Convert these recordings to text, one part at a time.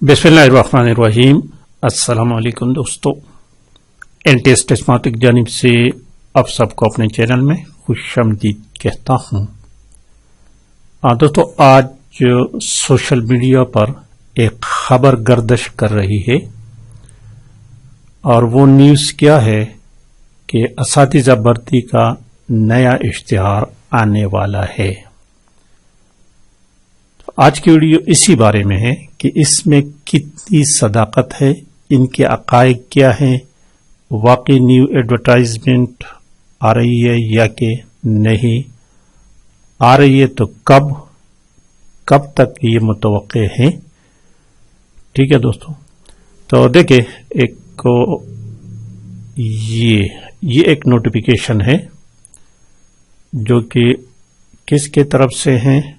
बिस्मिल्लाहिर्रहमानिर्रहीम। अस्सलाम वालेकुम दोस्तों, एनटीएस टेस्टमाटिक जानिब से आप सबको अपने चैनल में खुशामदीद कहता हूँ। दोस्तों, आज सोशल मीडिया पर एक खबर गर्दिश कर रही है और वो न्यूज़ क्या है कि असातिज़ा भर्ती का नया इश्तिहार आने वाला है। आज की वीडियो इसी बारे में है कि इसमें कितनी सदाकत है, इनके अकायद क्या हैं, वाकई न्यू एडवर्टाइजमेंट आ रही है या कि नहीं आ रही है, तो कब तक ये मुतवक्के हैं। ठीक है दोस्तों, तो देखिए ये एक नोटिफिकेशन है जो कि किसके तरफ से है,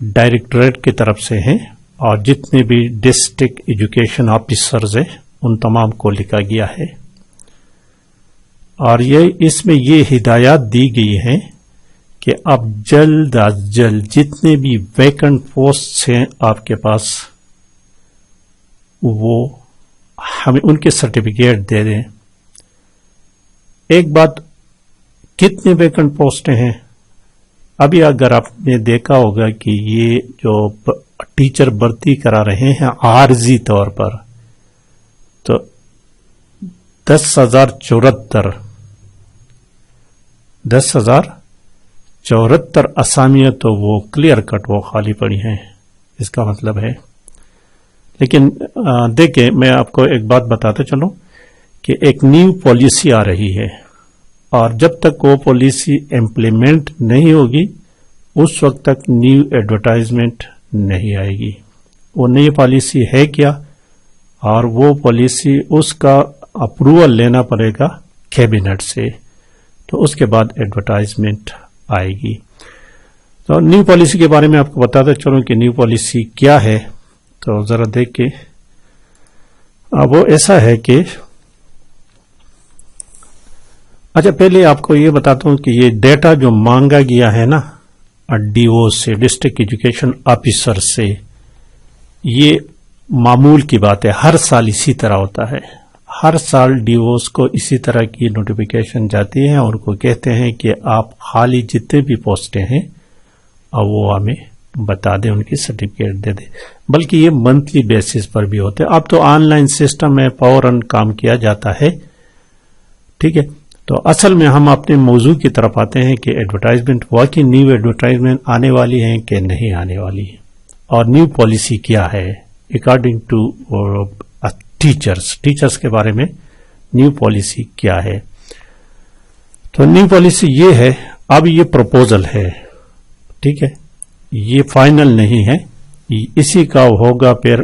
डायरेक्टरेट की तरफ से हैं और जितने भी डिस्ट्रिक्ट एजुकेशन ऑफिसर्स हैं उन तमाम को लिखा गया है और इसमें ये हिदायत दी गई है कि अब जल्द अज जल्द जितने भी वैकेंट पोस्ट हैं आपके पास वो हमें उनके सर्टिफिकेट दे दें। एक बात, कितने वैकेंट पोस्टें हैं, अभी अगर आपने देखा होगा कि ये जो टीचर भर्ती करा रहे हैं आरजी तौर पर, तो 10,074 असामियां तो वो क्लियर कट वो खाली पड़ी हैं, इसका मतलब है। लेकिन देखिए, मैं आपको एक बात बताते चलूं कि एक न्यू पॉलिसी आ रही है और जब तक वो पॉलिसी इम्प्लीमेंट नहीं होगी उस वक्त तक न्यू एडवर्टाइजमेंट नहीं आएगी। वो नई पॉलिसी है क्या, और वो पॉलिसी उसका अप्रूवल लेना पड़ेगा कैबिनेट से, तो उसके बाद एडवर्टाइजमेंट आएगी। तो न्यू पॉलिसी के बारे में आपको बताते चलूं कि न्यू पॉलिसी क्या है। तो जरा देख के वो ऐसा है कि अच्छा, पहले आपको ये बताता हूं कि ये डेटा जो मांगा गया है ना डीओ से, डिस्ट्रिक्ट एजुकेशन ऑफिसर से, ये मामूल की बात है, हर साल इसी तरह होता है। हर साल डीओस को इसी तरह की नोटिफिकेशन जाती है और उनको कहते हैं कि आप खाली जितने भी पोस्टें हैं अब वो हमें बता दें, उनकी सर्टिफिकेट दे दें। बल्कि ये मंथली बेसिस पर भी होते हैं। अब तो ऑनलाइन सिस्टम में फौरन काम किया जाता है। ठीक है, तो असल में हम अपने मौजू की तरफ आते हैं कि एडवर्टाइजमेंट वाकई न्यू एडवर्टाइजमेंट आने वाली है कि नहीं आने वाली है, और न्यू पॉलिसी क्या है अकॉर्डिंग टू टीचर्स के बारे में न्यू पॉलिसी क्या है। तो न्यू पॉलिसी ये है, अब ये प्रपोजल है, ठीक है, ये फाइनल नहीं है, इसी का होगा, फिर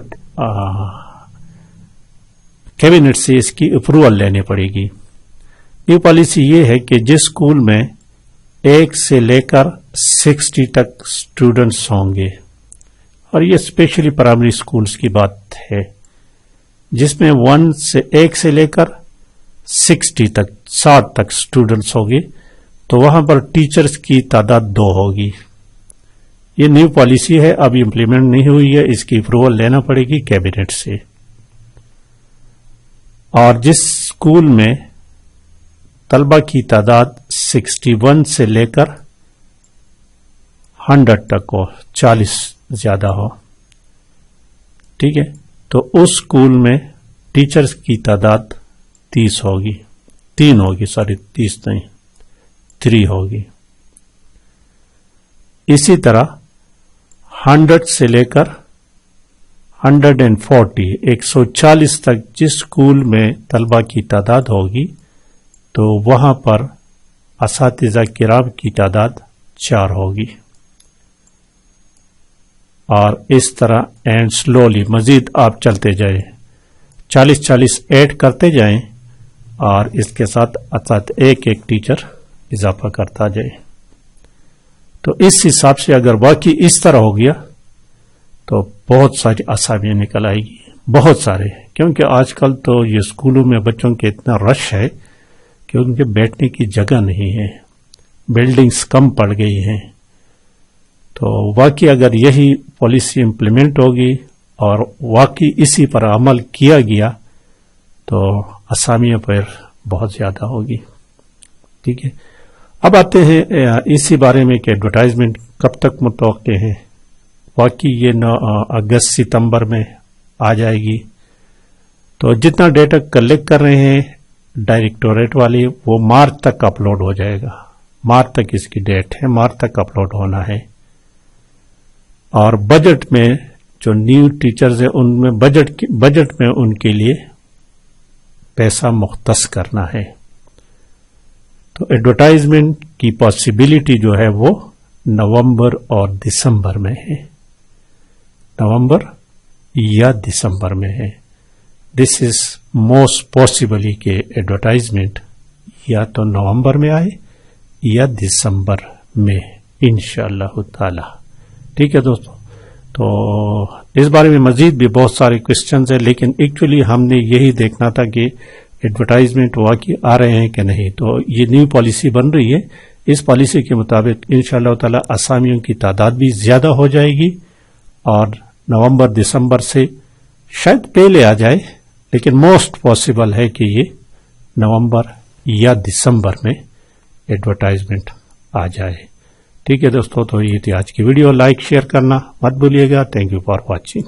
कैबिनेट से इसकी अप्रूवल लेनी पड़ेगी। ये पॉलिसी ये है कि जिस स्कूल में 1 से लेकर 60 तक स्टूडेंट्स होंगे, और ये स्पेशली प्राइमरी स्कूल्स की बात है, जिसमें 1 से लेकर 60 तक स्टूडेंट्स होंगे, तो वहां पर टीचर्स की तादाद 2 होगी। ये न्यू पॉलिसी है, अभी इंप्लीमेंट नहीं हुई है, इसकी अप्रूवल लेना पड़ेगी कैबिनेट से। और जिस स्कूल में तलबा की तादाद 61 से लेकर 100 तक हो, 40 ज्यादा हो, ठीक है, तो उस स्कूल में टीचर्स की तादाद 30 होगी, 3 होगी, सॉरी 30 नहीं, 3 होगी। इसी तरह 100 से लेकर 140 तक जिस स्कूल में तलबा की तादाद होगी, तो वहां पर असातिज़ा किराम की तादाद 4 होगी। और इस तरह एंड स्लोली मजीद आप चलते जाएं, 40 ऐड करते जाएं और इसके साथ एक टीचर इजाफा करता जाए। तो इस हिसाब से अगर वाकई इस तरह हो गया तो बहुत सारी आसामियां निकल आएगी, बहुत सारे, क्योंकि आजकल तो ये स्कूलों में बच्चों के इतना रश है कि उनके बैठने की जगह नहीं है, बिल्डिंग्स कम पड़ गई हैं। तो वाकई अगर यही पॉलिसी इम्प्लीमेंट होगी اور واقعی اسی پر عمل کیا گیا تو اسامیوں پر بہت زیادہ ہوگی. ٹھیک ہے. اب آتے ہیں اسی بارے میں کہ ایڈورٹائزمنٹ کب تک متوقع ہے. واقعی یہ اگست ستمبر میں آ جائے گی. تو جتنا ڈیٹا کلیکٹ کر رہے ہیں ڈائریکٹوریٹ والے وہ مارچ تک اپلوڈ ہو جائے گا. مارچ تک اس کی ڈیٹ ہے، مارچ تک اپلوڈ ہونا ہے. اور بجٹ میں جو نیو ٹیچرز ہیں ان میں بجٹ میں ان کے لیے پیسہ مختص کرنا ہے. تو ایڈورٹائزمنٹ کی پاسبلٹی جو ہے وہ نومبر اور دسمبر میں ہے. نومبر یا دسمبر میں ہے. دس از موسٹ پاسبلی کہ ایڈورٹائزمنٹ یا تو نومبر میں آئے یا دسمبر میں انشاءاللہ تعالی. ٹھیک ہے دوستو. تو اس بارے میں مزید بھی بہت سارے کوشچنز ہیں، لیکن ایکچولی ہم نے یہی دیکھنا تھا کہ ایڈورٹائزمنٹ واقعی آ رہے ہیں کہ نہیں. تو یہ نیو پالیسی بن رہی ہے. اس پالیسی کے مطابق انشاءاللہ تعالی اسامیوں کی تعداد بھی زیادہ ہو جائے گی اور نومبر دسمبر سے شاید پہلے آ جائے، لیکن موسٹ پاسبل ہے کہ یہ نومبر یا دسمبر میں ایڈورٹائزمنٹ آ جائے. ٹھیک ہے دوستو. تو یہ تھی آج کی ویڈیو. لائک شیئر کرنا مت بھولیے گا. Thank you for watching.